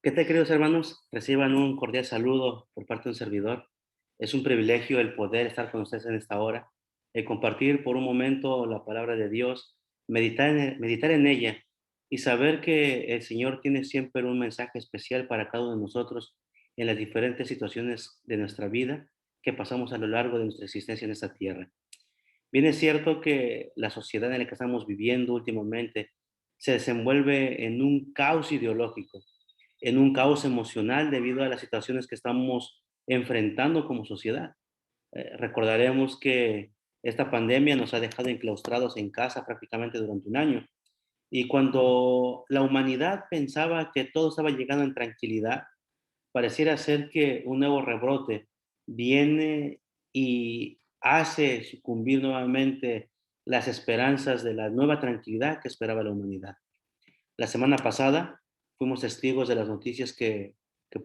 ¿Qué tal, queridos hermanos? Reciban un cordial saludo por parte de un servidor. Es un privilegio el poder estar con ustedes en esta hora, el compartir por un momento la palabra de Dios, meditar en ella y saber que el Señor tiene siempre un mensaje especial para cada uno de nosotros en las diferentes situaciones de nuestra vida que pasamos a lo largo de nuestra existencia en esta tierra. Bien es cierto que la sociedad en la que estamos viviendo últimamente se desenvuelve en un caos ideológico, en un caos emocional debido a las situaciones que estamos enfrentando como sociedad. Recordaremos que esta pandemia nos ha dejado enclaustrados en casa prácticamente durante un año. Y cuando la humanidad pensaba que todo estaba llegando en tranquilidad, pareciera ser que un nuevo rebrote viene y hace sucumbir nuevamente las esperanzas de la nueva tranquilidad que esperaba la humanidad. La semana pasada fuimos testigos de las noticias que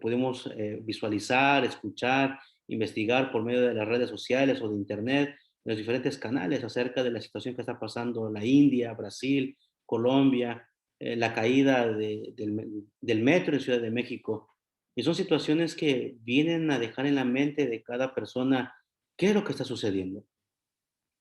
pudimos visualizar, escuchar, investigar por medio de las redes sociales o de Internet, en los diferentes canales acerca de la situación que está pasando en la India, Brasil, Colombia, la caída del metro en Ciudad de México. Y son situaciones que vienen a dejar en la mente de cada persona qué es lo que está sucediendo.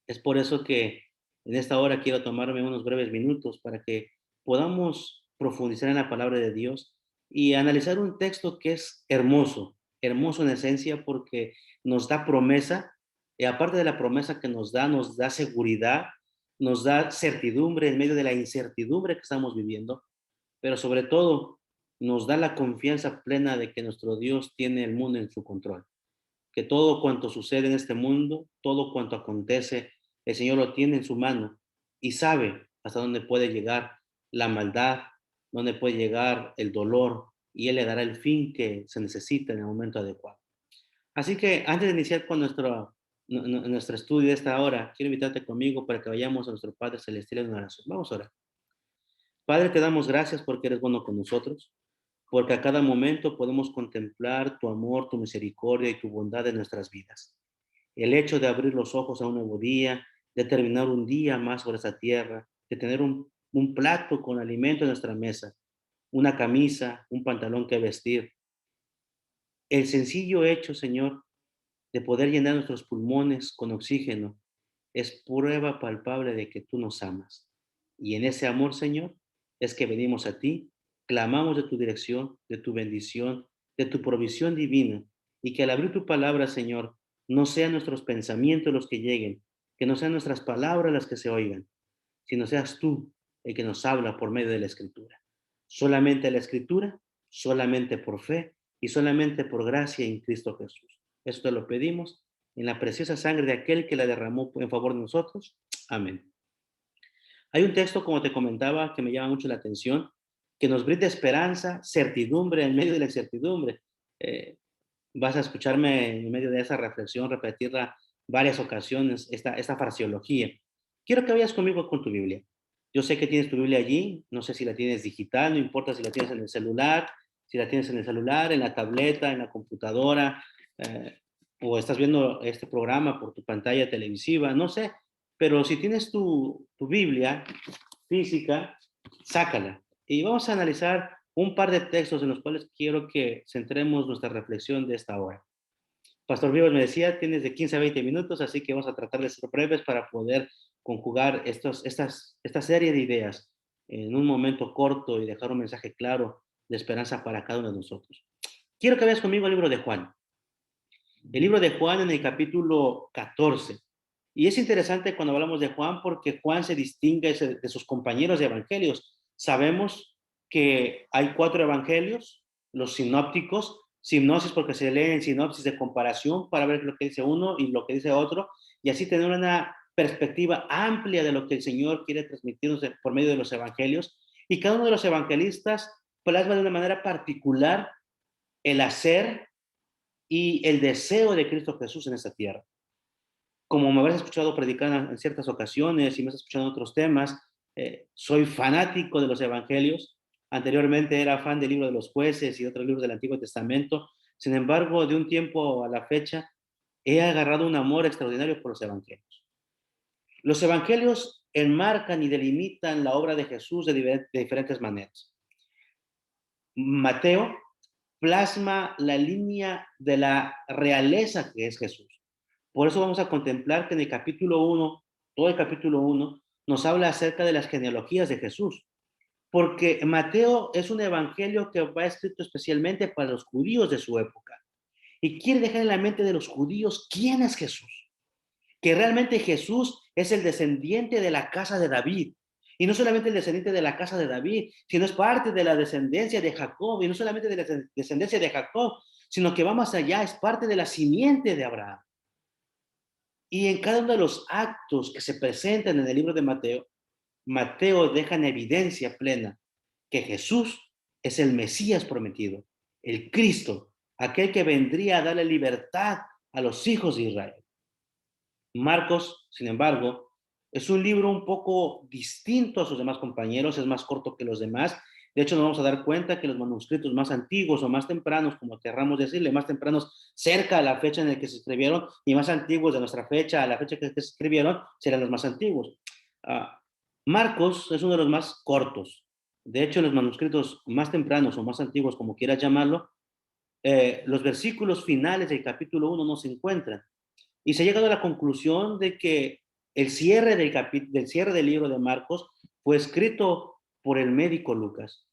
Es por eso que en esta hora quiero tomarme unos breves minutos para que podamos profundizar en la palabra de Dios y analizar un texto que es hermoso, hermoso en esencia porque nos da promesa y aparte de la promesa que nos da seguridad, nos da certidumbre en medio de la incertidumbre que estamos viviendo, pero sobre todo nos da la confianza plena de que nuestro Dios tiene el mundo en su control, que todo cuanto sucede en este mundo, todo cuanto acontece, el Señor lo tiene en su mano y sabe hasta dónde puede llegar la maldad, dónde puede llegar el dolor, y Él le dará el fin que se necesita en el momento adecuado. Así que antes de iniciar con nuestro estudio de esta hora, quiero invitarte conmigo para que vayamos a nuestro Padre Celestial en una oración. Vamos a orar. Padre, te damos gracias porque eres bueno con nosotros, porque a cada momento podemos contemplar tu amor, tu misericordia y tu bondad en nuestras vidas. El hecho de abrir los ojos a un nuevo día, de terminar un día más sobre esta tierra, de tener un plato con alimento en nuestra mesa, una camisa, un pantalón que vestir. El sencillo hecho, Señor, de poder llenar nuestros pulmones con oxígeno es prueba palpable de que tú nos amas. Y en ese amor, Señor, es que venimos a ti, clamamos de tu dirección, de tu bendición, de tu provisión divina, y que al abrir tu palabra, Señor, no sean nuestros pensamientos los que lleguen, que no sean nuestras palabras las que se oigan, sino seas tú el que nos habla por medio de la Escritura. Solamente la Escritura, solamente por fe y solamente por gracia en Cristo Jesús. Esto te lo pedimos en la preciosa sangre de aquel que la derramó en favor de nosotros. Amén. Hay un texto, como te comentaba, que me llama mucho la atención, que nos brinda esperanza, certidumbre en medio de la incertidumbre. Eh, Vas a escucharme en medio de esa reflexión repetirla varias ocasiones, esta fraseología. Quiero que vayas conmigo con tu Biblia. Yo sé que tienes tu Biblia allí, no sé si la tienes digital, no importa si la tienes en el celular, si la tienes en el celular, en la tableta, en la computadora, eh, o estás viendo este programa por tu pantalla televisiva, no sé, pero si tienes tu Biblia física, sácala. Y vamos a analizar un par de textos en los cuales quiero que centremos nuestra reflexión de esta hora. Pastor Vivos me decía, tienes de 15 a 20 minutos, así que vamos a tratar de ser breves para poder conjugar esta serie de ideas en un momento corto y dejar un mensaje claro de esperanza para cada uno de nosotros. Quiero que veas conmigo el libro de Juan. El libro de Juan en el capítulo 14. Y es interesante cuando hablamos de Juan porque Juan se distingue de sus compañeros de evangelios. Sabemos que hay cuatro evangelios, los sinópticos, sinopsis porque se leen sinopsis de comparación para ver lo que dice uno y lo que dice otro, y así tener una perspectiva amplia de lo que el Señor quiere transmitirnos por medio de los evangelios. Y cada uno de los evangelistas plasma de una manera particular el hacer y el deseo de Cristo Jesús en esta tierra. Como me habrás escuchado predicar en ciertas ocasiones y me has escuchado en otros temas, soy fanático de los evangelios. Anteriormente era fan del libro de los jueces y otros libros del Antiguo Testamento. Sin embargo, de un tiempo a la fecha, he agarrado un amor extraordinario por los evangelios. Los evangelios enmarcan y delimitan la obra de Jesús de diferentes maneras. Mateo plasma la línea de la realeza que es Jesús. Por eso vamos a contemplar que en el capítulo 1, todo el capítulo 1, nos habla acerca de las genealogías de Jesús. Porque Mateo es un evangelio que va escrito especialmente para los judíos de su época. Y quiere dejar en la mente de los judíos quién es Jesús. Que realmente Jesús es el descendiente de la casa de David. Y no solamente el descendiente de la casa de David, sino es parte de la descendencia de Jacob. Y no solamente de la descendencia de Jacob, sino que va más allá, es parte de la simiente de Abraham. Y en cada uno de los actos que se presentan en el libro de Mateo, Mateo deja en evidencia plena que Jesús es el Mesías prometido, el Cristo, aquel que vendría a darle libertad a los hijos de Israel. Marcos, sin embargo, es un libro un poco distinto a sus demás compañeros, es más corto que los demás. De hecho, nos vamos a dar cuenta que los manuscritos más antiguos o más tempranos, como querramos decirle, más tempranos cerca a la fecha en la que se escribieron y más antiguos de nuestra fecha a la fecha que se escribieron, serán los más antiguos. Uh, Marcos es uno de los más cortos. De hecho, los manuscritos más tempranos o más antiguos, como quieras llamarlo, los versículos finales del capítulo 1 no se encuentran. Y se ha llegado a la conclusión de que el cierre del cierre del libro de Marcos fue escrito por el médico Lucas.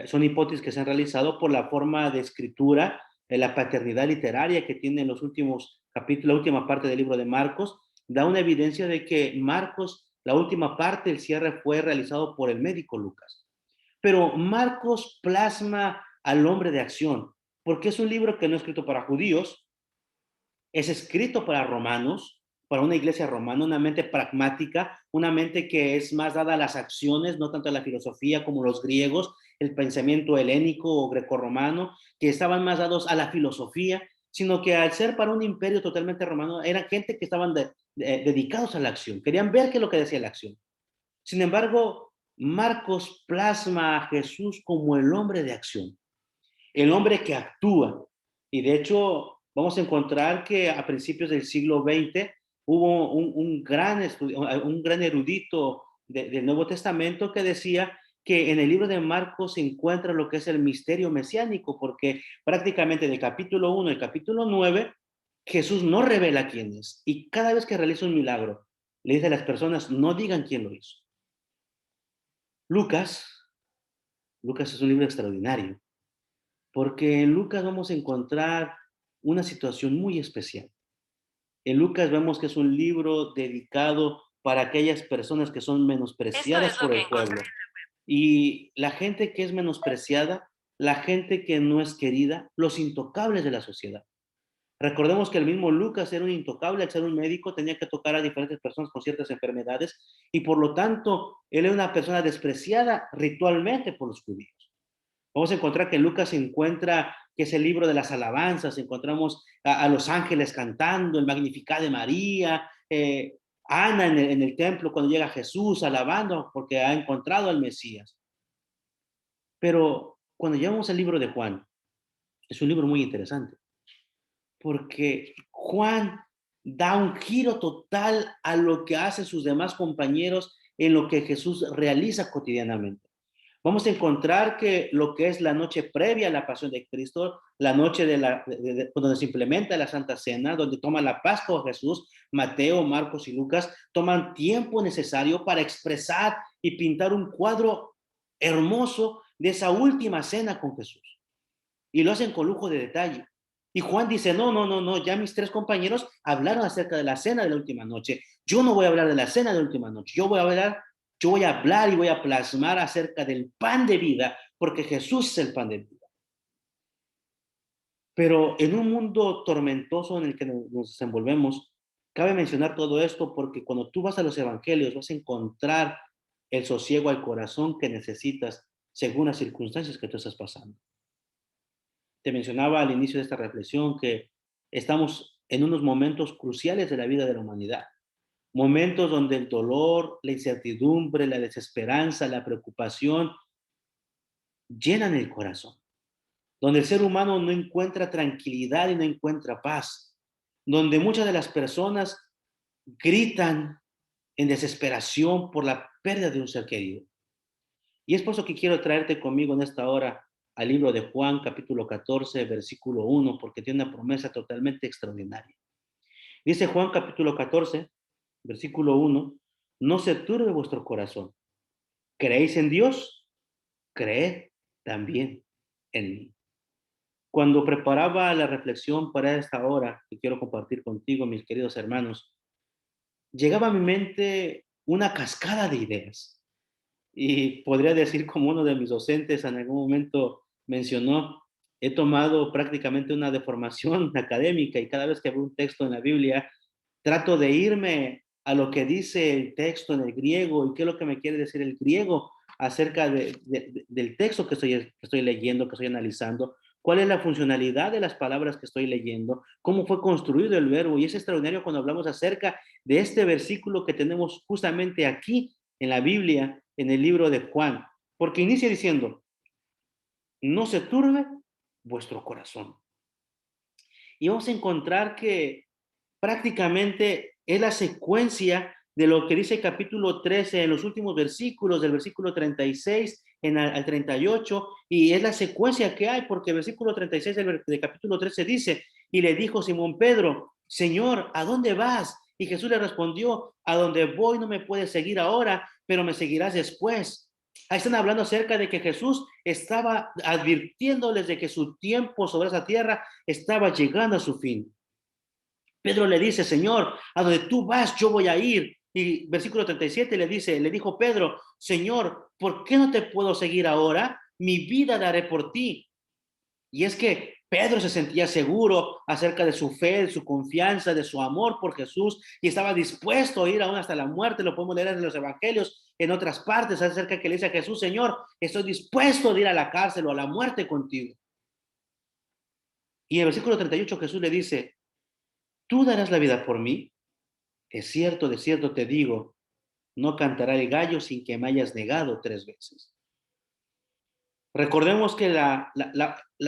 Son hipótesis que se han realizado por la forma de escritura, la paternidad literaria que tiene en los últimos capítulos, la última parte del libro de Marcos, da una evidencia de que Marcos, la última parte, el cierre fue realizado por el médico Lucas. Pero Marcos plasma al hombre de acción, porque es un libro que no es escrito para judíos, es escrito para romanos, para una iglesia romana, una mente pragmática, una mente que es más dada a las acciones, no tanto a la filosofía como los griegos, el pensamiento helénico o grecorromano, que estaban más dados a la filosofía, sino que al ser para un imperio totalmente romano, eran gente que estaban dedicados a la acción, querían ver qué es lo que decía la acción. Sin embargo, Marcos plasma a Jesús como el hombre de acción, el hombre que actúa. Y de hecho, vamos a encontrar que a principios del siglo XX hubo un gran erudito del Nuevo Testamento que decía que en el libro de Marcos se encuentra lo que es el misterio mesiánico, porque prácticamente del capítulo 1 al capítulo 9, Jesús no revela quién es. Y cada vez que realiza un milagro, le dice a las personas, no digan quién lo hizo. Lucas, Lucas es un libro extraordinario, porque en Lucas vamos a encontrar una situación muy especial. En Lucas vemos que es un libro dedicado para aquellas personas que son menospreciadas por el pueblo. Y la gente que es menospreciada, la gente que no es querida, los intocables de la sociedad. Recordemos que el mismo Lucas era un intocable, al ser un médico tenía que tocar a diferentes personas con ciertas enfermedades y por lo tanto él era una persona despreciada ritualmente por los judíos. Vamos a encontrar que Lucas se encuentra, que es el libro de las alabanzas, encontramos a los ángeles cantando, el Magnificat de María, Ana en el templo cuando llega Jesús alabando porque ha encontrado al Mesías. Pero cuando llevamos el libro de Juan, es un libro muy interesante, porque Juan da un giro total a lo que hacen sus demás compañeros en lo que Jesús realiza cotidianamente. Vamos a encontrar que lo que es la noche previa a la pasión de Cristo, la noche donde se implementa la Santa Cena, donde toma la Pascua Jesús, Mateo, Marcos y Lucas, toman tiempo necesario para expresar y pintar un cuadro hermoso de esa última cena con Jesús. Y lo hacen con lujo de detalle. Y Juan dice, no, no, no, no, ya mis tres compañeros hablaron acerca de la cena de la última noche. Yo no voy a hablar de la cena de la última noche, yo voy a hablar y voy a plasmar acerca del pan de vida, porque Jesús es el pan de vida. Pero en un mundo tormentoso en el que nos desenvolvemos, cabe mencionar todo esto porque cuando tú vas a los evangelios vas a encontrar el sosiego al corazón que necesitas según las circunstancias que tú estás pasando. Te mencionaba al inicio de esta reflexión que estamos en unos momentos cruciales de la vida de la humanidad. Momentos donde el dolor, la incertidumbre, la desesperanza, la preocupación llenan el corazón. Donde el ser humano no encuentra tranquilidad y no encuentra paz. Donde muchas de las personas gritan en desesperación por la pérdida de un ser querido. Y es por eso que quiero traerte conmigo en esta hora al libro de Juan, capítulo 14, versículo 1, porque tiene una promesa totalmente extraordinaria. Dice Juan, capítulo 14, versículo 1, no se turbe vuestro corazón. ¿Creéis en Dios? Creed también en mí. Cuando preparaba la reflexión para esta hora que quiero compartir contigo, mis queridos hermanos, llegaba a mi mente una cascada de ideas. Y podría decir, como uno de mis docentes en algún momento mencionó, he tomado prácticamente una deformación académica y cada vez que veo un texto en la Biblia, trato de irme a lo que dice el texto en el griego y qué es lo que me quiere decir el griego acerca del texto que estoy leyendo, que estoy analizando, cuál es la funcionalidad de las palabras que estoy leyendo, cómo fue construido el verbo. Y es extraordinario cuando hablamos acerca de este versículo que tenemos justamente aquí en la Biblia, en el libro de Juan, porque inicia diciendo, no se turbe vuestro corazón. Y vamos a encontrar que prácticamente es la secuencia de lo que dice el capítulo 13 en los últimos versículos, del versículo 36 al 38, y es la secuencia que hay, porque el versículo 36 del capítulo 13 dice, y le dijo Simón Pedro, Señor, ¿a dónde vas? Y Jesús le respondió, a donde voy no me puedes seguir ahora, pero me seguirás después. Ahí están hablando acerca de que Jesús estaba advirtiéndoles de que su tiempo sobre esa tierra estaba llegando a su fin. Pedro le dice, Señor, a donde tú vas, yo voy a ir. Y versículo 37 le dijo Pedro, Señor, ¿por qué no te puedo seguir ahora? Mi vida daré por ti. Y es que Pedro se sentía seguro acerca de su fe, de su confianza, de su amor por Jesús y estaba dispuesto a ir aún hasta la muerte. Lo podemos leer en los evangelios, en otras partes, acerca que le dice a Jesús, Señor, estoy dispuesto a ir a la cárcel o a la muerte contigo. Y en el versículo 38 Jesús le dice, ¿tú darás la vida por mí? De cierto te digo, no cantará el gallo sin que me hayas negado 3 veces. Recordemos que la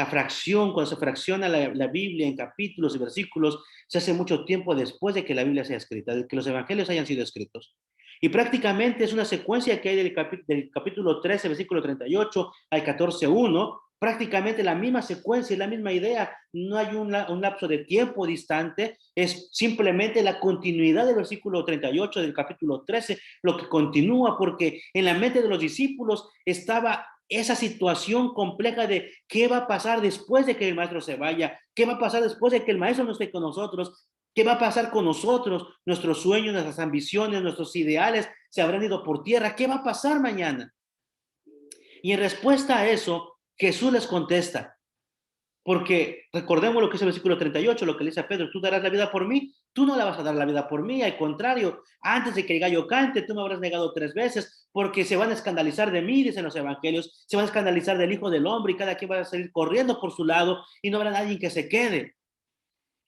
fracción, cuando se fracciona la Biblia en capítulos y versículos, se hace mucho tiempo después de que la Biblia sea escrita, de que los evangelios hayan sido escritos. Y prácticamente es una secuencia que hay del capítulo 13, versículo 38 al 14:1, prácticamente la misma secuencia, la misma idea, no hay un lapso de tiempo distante, es simplemente la continuidad del versículo 38 del capítulo 13, lo que continúa, porque en la mente de los discípulos estaba esa situación compleja de qué va a pasar después de que el maestro se vaya, qué va a pasar después de que el maestro no esté con nosotros, qué va a pasar con nosotros, nuestros sueños, nuestras ambiciones, nuestros ideales se habrán ido por tierra, qué va a pasar mañana. Y en respuesta a eso, Jesús les contesta, porque recordemos lo que es el versículo 38, lo que le dice a Pedro, tú darás la vida por mí, tú no la vas a dar la vida por mí, al contrario, antes de que el gallo cante, tú me habrás negado 3 veces, porque se van a escandalizar de mí, dicen los evangelios, se van a escandalizar del Hijo del Hombre y cada quien va a salir corriendo por su lado y no habrá nadie que se quede.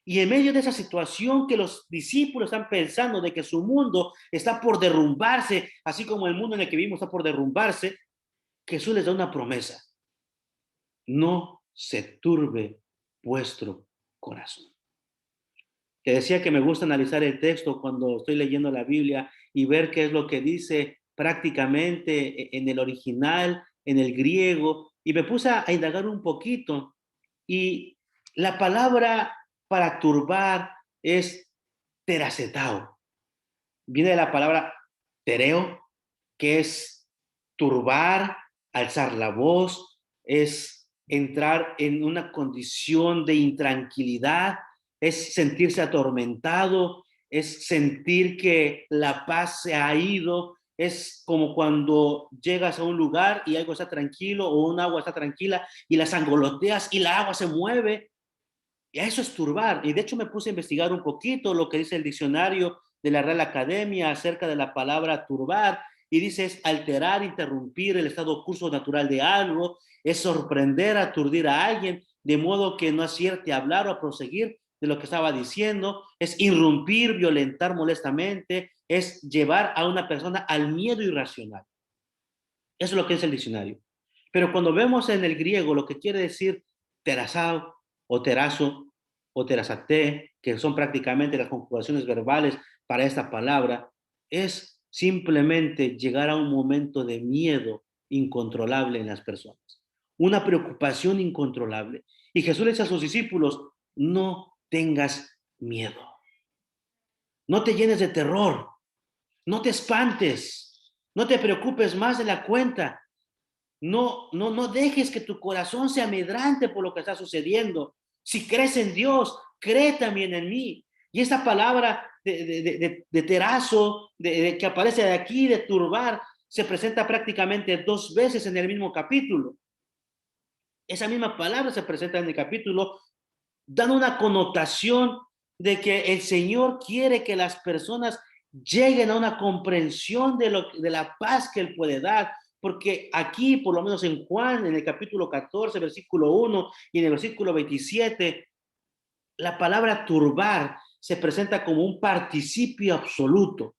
Y en medio de esa situación que los discípulos están pensando de que su mundo está por derrumbarse, así como el mundo en el que vivimos está por derrumbarse, Jesús les da una promesa. No se turbe vuestro corazón. Te decía que me gusta analizar el texto cuando estoy leyendo la Biblia y ver qué es lo que dice prácticamente en el original, en el griego, y me puse a indagar un poquito. Y la palabra para turbar es terasetao. Viene de la palabra tereo, que es turbar, alzar la voz, es entrar en una condición de intranquilidad, es sentirse atormentado, es sentir que la paz se ha ido, es como cuando llegas a un lugar y algo está tranquilo o un agua está tranquila y la sangoloteas y la agua se mueve. Y a eso es turbar. Y de hecho me puse a investigar un poquito lo que dice el diccionario de la Real Academia acerca de la palabra turbar. Y dice es alterar, interrumpir el estado curso natural de algo, es sorprender, aturdir a alguien, de modo que no acierte a hablar o a proseguir de lo que estaba diciendo, es irrumpir, violentar molestamente, es llevar a una persona al miedo irracional. Eso es lo que es el diccionario. Pero cuando vemos en el griego lo que quiere decir terazao o terazo o terazate, que son prácticamente las conjugaciones verbales para esta palabra, es simplemente llegar a un momento de miedo incontrolable en las personas. una preocupación incontrolable. Y Jesús le dice a sus discípulos, no tengas miedo, no te llenes de terror, no te espantes, no te preocupes más de la cuenta. No dejes que tu corazón se amedrante por lo que está sucediendo. Si crees en Dios, cree también en mí. Y esta palabra de terazo, que aparece de aquí, de turbar, se presenta prácticamente 2 veces en el mismo capítulo. Esa misma palabra se presenta en el capítulo, dando una connotación de que el Señor quiere que las personas lleguen a una comprensión de la paz que Él puede dar. Porque aquí, por lo menos en Juan, en el capítulo 14, versículo 1 y en el versículo 27, la palabra turbar se presenta como un participio absoluto.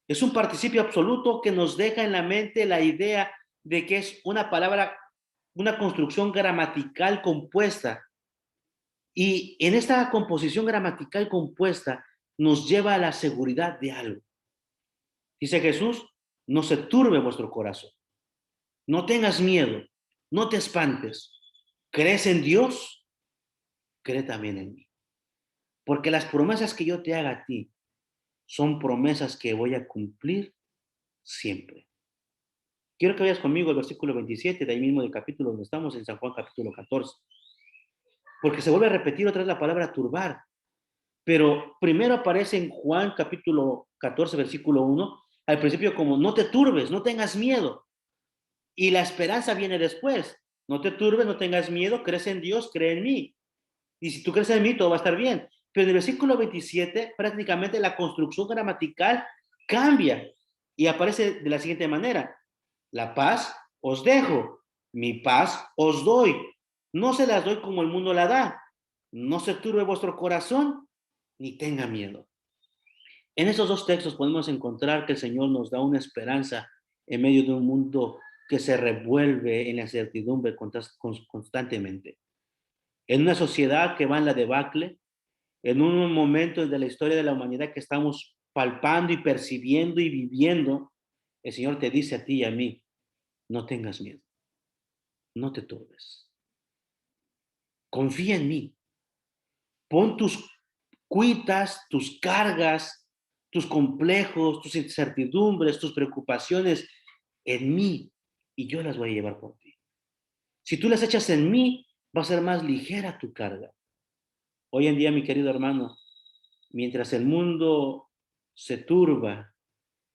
Es un participio absoluto que nos deja en la mente la idea de que es una palabra, una construcción gramatical compuesta. Y en esta composición gramatical compuesta nos lleva a la seguridad de algo. Dice Jesús, no se turbe vuestro corazón, no tengas miedo, no te espantes. ¿Crees en Dios? Cree también en mí. Porque las promesas que yo te haga a ti son promesas que voy a cumplir siempre. Quiero que vayas conmigo al versículo 27, de ahí mismo del capítulo donde estamos, en San Juan capítulo 14. Porque se vuelve a repetir otra vez la palabra turbar. Pero primero aparece en Juan capítulo 14, versículo 1, al principio como no te turbes, no tengas miedo. Y la esperanza viene después. No te turbes, no tengas miedo, crees en Dios, cree en mí. Y si tú crees en mí, todo va a estar bien. Pero en el versículo 27, prácticamente la construcción gramatical cambia y aparece de la siguiente manera. La paz os dejo, mi paz os doy. No se las doy como el mundo la da. No se turbe vuestro corazón ni tenga miedo. En esos dos textos podemos encontrar que el Señor nos da una esperanza en medio de un mundo que se revuelve en la incertidumbre constantemente. En una sociedad que va en la debacle, en un momento de la historia de la humanidad que estamos palpando y percibiendo y viviendo, el Señor te dice a ti y a mí, no tengas miedo, no te turbes, confía en mí, pon tus cuitas, tus cargas, tus complejos, tus incertidumbres, tus preocupaciones en mí y yo las voy a llevar por ti. Si tú las echas en mí, va a ser más ligera tu carga. Hoy en día, mi querido hermano, mientras el mundo se turba,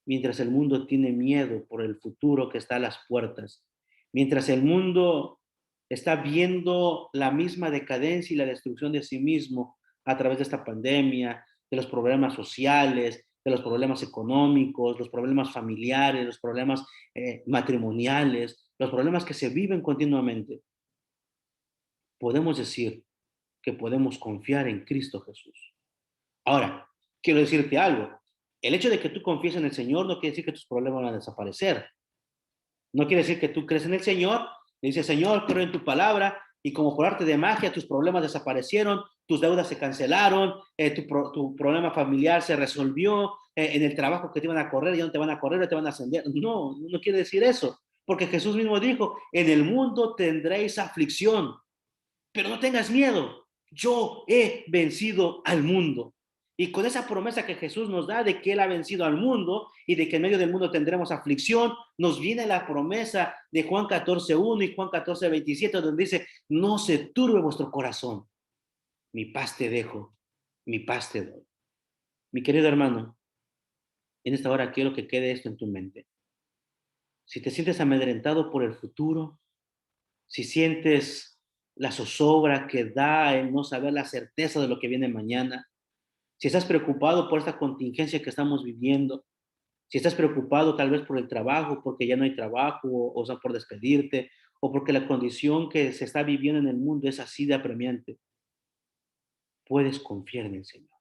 mientras el mundo tiene miedo por el futuro que está a las puertas, mientras el mundo está viendo la misma decadencia y la destrucción de sí mismo a través de esta pandemia, de los problemas sociales, de los problemas económicos, los problemas familiares, los problemas matrimoniales, los problemas que se viven continuamente, podemos decir que podemos confiar en Cristo Jesús. Ahora, quiero decirte algo. El hecho de que tú confíes en el Señor no quiere decir que tus problemas van a desaparecer. No quiere decir que tú crees en el Señor, le dices, Señor, creo en tu palabra, y como por arte de magia tus problemas desaparecieron, tus deudas se cancelaron, tu problema familiar se resolvió, en el trabajo que te iban a correr, ya no te van a correr, ya te van a ascender. No, no quiere decir eso, porque Jesús mismo dijo, en el mundo tendréis aflicción, pero no tengas miedo, yo he vencido al mundo. Y con esa promesa que Jesús nos da de que Él ha vencido al mundo y de que en medio del mundo tendremos aflicción, nos viene la promesa de Juan 14:1 y Juan 14:27, donde dice, no se turbe vuestro corazón, mi paz te dejo, mi paz te doy. Mi querido hermano, en esta hora quiero que quede esto en tu mente. Si te sientes amedrentado por el futuro, si sientes la zozobra que da el no saber la certeza de lo que viene mañana, si estás preocupado por esta contingencia que estamos viviendo, si estás preocupado tal vez por el trabajo, porque ya no hay trabajo, o sea, por despedirte, o porque la condición que se está viviendo en el mundo es así de apremiante, puedes confiar en el Señor,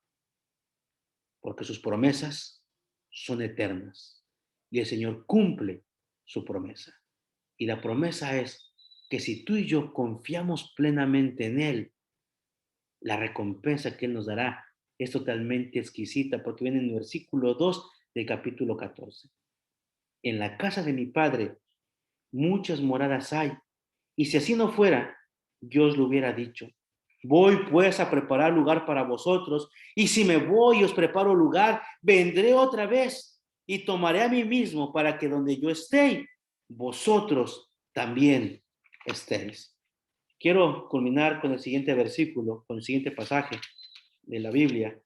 porque sus promesas son eternas y el Señor cumple su promesa. Y la promesa es que si tú y yo confiamos plenamente en Él, la recompensa que Él nos dará es totalmente exquisita, porque viene en el versículo 2 del capítulo 14. En la casa de mi Padre muchas moradas hay, Y si así no fuera, yo os lo hubiera dicho. Voy pues a preparar lugar para vosotros, y si me voy y os preparo lugar, vendré otra vez y tomaré a mí mismo para que donde yo esté, vosotros también estéis. Quiero culminar con el siguiente versículo, con el siguiente pasaje de la Biblia,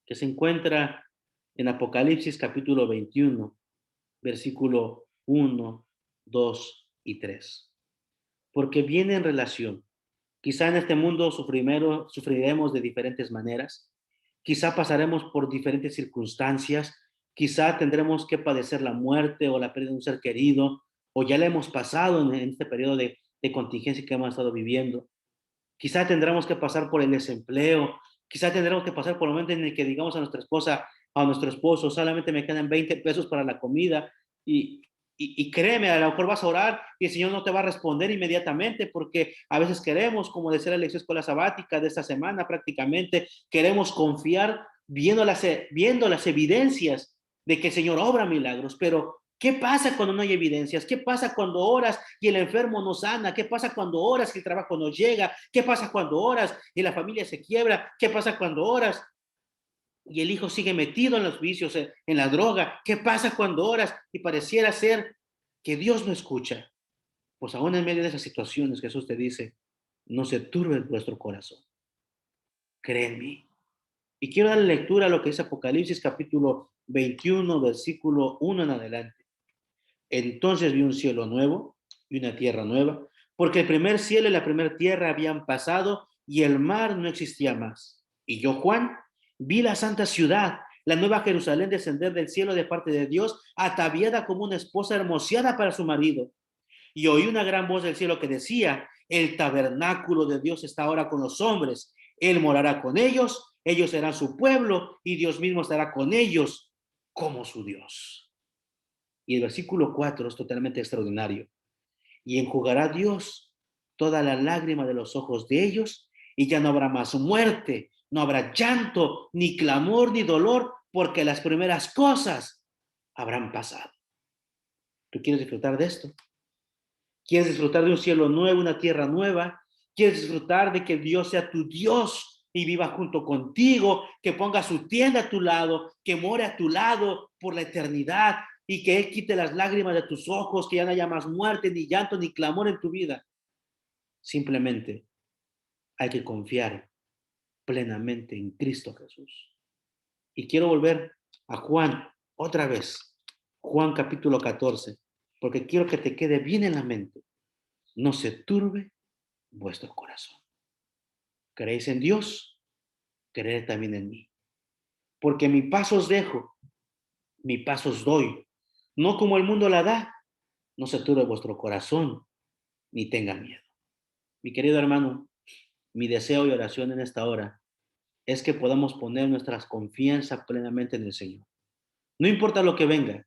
que se encuentra en Apocalipsis capítulo 21, versículo 1, 2 y 3. Porque viene en relación. Quizá en este mundo sufriremos de diferentes maneras, quizá pasaremos por diferentes circunstancias, quizá tendremos que padecer la muerte o la pérdida de un ser querido, o ya la hemos pasado en este periodo de contingencia que hemos estado viviendo. Quizá tendremos que pasar por el desempleo, quizá tendremos que pasar por el momento en el que digamos a nuestra esposa, a nuestro esposo, solamente me quedan 20 pesos para la comida y, y créeme, a lo mejor vas a orar y el Señor no te va a responder inmediatamente porque a veces queremos, como decía la lección escuela sabática de esta semana prácticamente, queremos confiar viendo las evidencias de que el Señor obra milagros, pero ¿qué pasa cuando no hay evidencias? ¿Qué pasa cuando oras y el enfermo no sana? ¿Qué pasa cuando oras y el trabajo no llega? ¿Qué pasa cuando oras y la familia se quiebra? ¿Qué pasa cuando oras y el hijo sigue metido en los vicios, en la droga? ¿Qué pasa cuando oras y pareciera ser que Dios no escucha? Pues aún en medio de esas situaciones Jesús te dice, no se turbe vuestro corazón, créeme. Y quiero darle lectura a lo que es Apocalipsis capítulo 21, versículo 1 en adelante. Entonces vi un cielo nuevo y una tierra nueva, porque el primer cielo y la primera tierra habían pasado y el mar no existía más. Y yo, Juan, vi la santa ciudad, la nueva Jerusalén, descender del cielo de parte de Dios, ataviada como una esposa hermoseada para su marido. Y oí una gran voz del cielo que decía, el tabernáculo de Dios está ahora con los hombres, Él morará con ellos serán su pueblo y Dios mismo estará con ellos como su Dios. Y el versículo 4 es totalmente extraordinario. Y enjugará Dios toda la lágrima de los ojos de ellos, y ya no habrá más muerte, no habrá llanto, ni clamor, ni dolor, porque las primeras cosas habrán pasado. ¿Tú quieres disfrutar de esto? ¿Quieres disfrutar de un cielo nuevo, una tierra nueva? ¿Quieres disfrutar de que Dios sea tu Dios y viva junto contigo, que ponga su tienda a tu lado, que more a tu lado por la eternidad y que Él quite las lágrimas de tus ojos, que ya no haya más muerte, ni llanto, ni clamor en tu vida? Simplemente hay que confiar plenamente en Cristo Jesús. Y quiero volver a Juan otra vez, Juan capítulo 14, porque quiero que te quede bien en la mente. No se turbe vuestro corazón. ¿Creéis en Dios? Creed también en mí. Porque mi paz os dejo, mi paz os doy. No como el mundo la da. No se turbe vuestro corazón, ni tenga miedo. Mi querido hermano, mi deseo y oración en esta hora es que podamos poner nuestra confianza plenamente en el Señor. No importa lo que venga,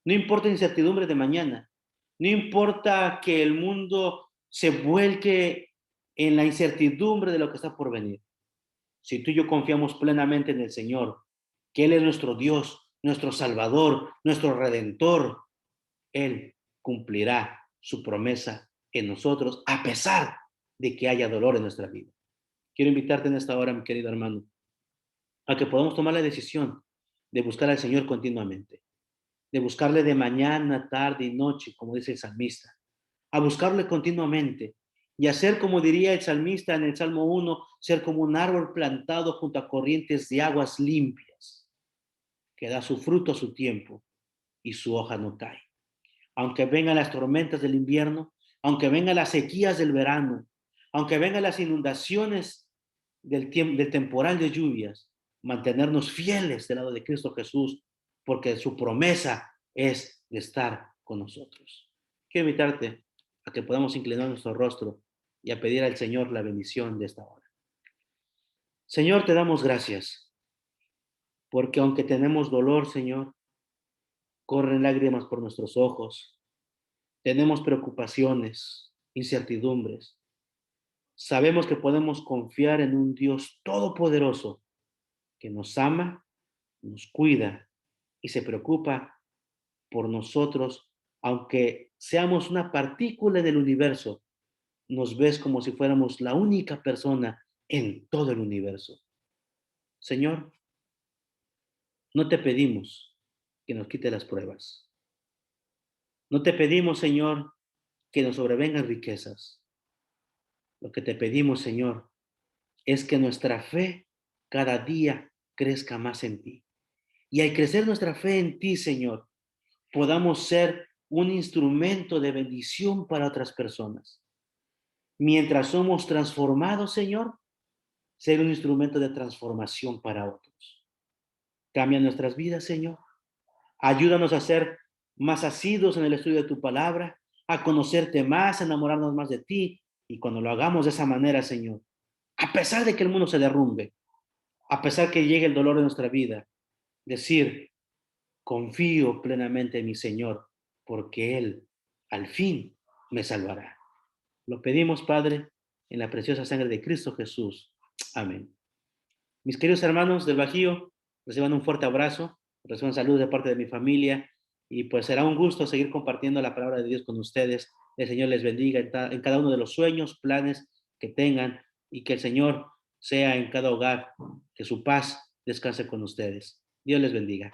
no importa incertidumbre de mañana, no importa que el mundo se vuelque en la incertidumbre de lo que está por venir. Si tú y yo confiamos plenamente en el Señor, que Él es nuestro Dios, nuestro Salvador, nuestro Redentor, Él cumplirá su promesa en nosotros a pesar de que haya dolor en nuestra vida. Quiero invitarte en esta hora, mi querido hermano, a que podamos tomar la decisión de buscar al Señor continuamente, de buscarle de mañana, tarde y noche, como dice el salmista, a buscarle continuamente y hacer como diría el salmista en el Salmo 1, ser como un árbol plantado junto a corrientes de aguas limpias, que da su fruto a su tiempo y su hoja no cae. Aunque vengan las tormentas del invierno, aunque vengan las sequías del verano, aunque vengan las inundaciones del temporal de lluvias, mantenernos fieles del lado de Cristo Jesús, porque su promesa es de estar con nosotros. Quiero invitarte a que podamos inclinar nuestro rostro y a pedir al Señor la bendición de esta hora. Señor, te damos gracias, porque aunque tenemos dolor, Señor, corren lágrimas por nuestros ojos, tenemos preocupaciones, incertidumbres. Sabemos que podemos confiar en un Dios todopoderoso que nos ama, nos cuida y se preocupa por nosotros, aunque seamos una partícula del universo. nos ves como si fuéramos la única persona en todo el universo. Señor, no te pedimos que nos quite las pruebas. No te pedimos, Señor, que nos sobrevengan riquezas. Lo que te pedimos, Señor, es que nuestra fe cada día crezca más en ti. Y al crecer nuestra fe en ti, Señor, podamos ser un instrumento de bendición para otras personas. Mientras somos transformados, Señor, ser un instrumento de transformación para otros. Cambia nuestras vidas, Señor. Ayúdanos a ser más asiduos en el estudio de tu palabra, a conocerte más, a enamorarnos más de ti. Y cuando lo hagamos de esa manera, Señor, a pesar de que el mundo se derrumbe, a pesar que llegue el dolor de nuestra vida, decir, confío plenamente en mi Señor, porque Él al fin me salvará. Lo pedimos, Padre, en la preciosa sangre de Cristo Jesús. Amén. Mis queridos hermanos del Bajío, reciban un fuerte abrazo, reciban salud de parte de mi familia y pues será un gusto seguir compartiendo la palabra de Dios con ustedes. El Señor les bendiga en cada uno de los sueños, planes que tengan y que el Señor sea en cada hogar, que su paz descanse con ustedes. Dios les bendiga.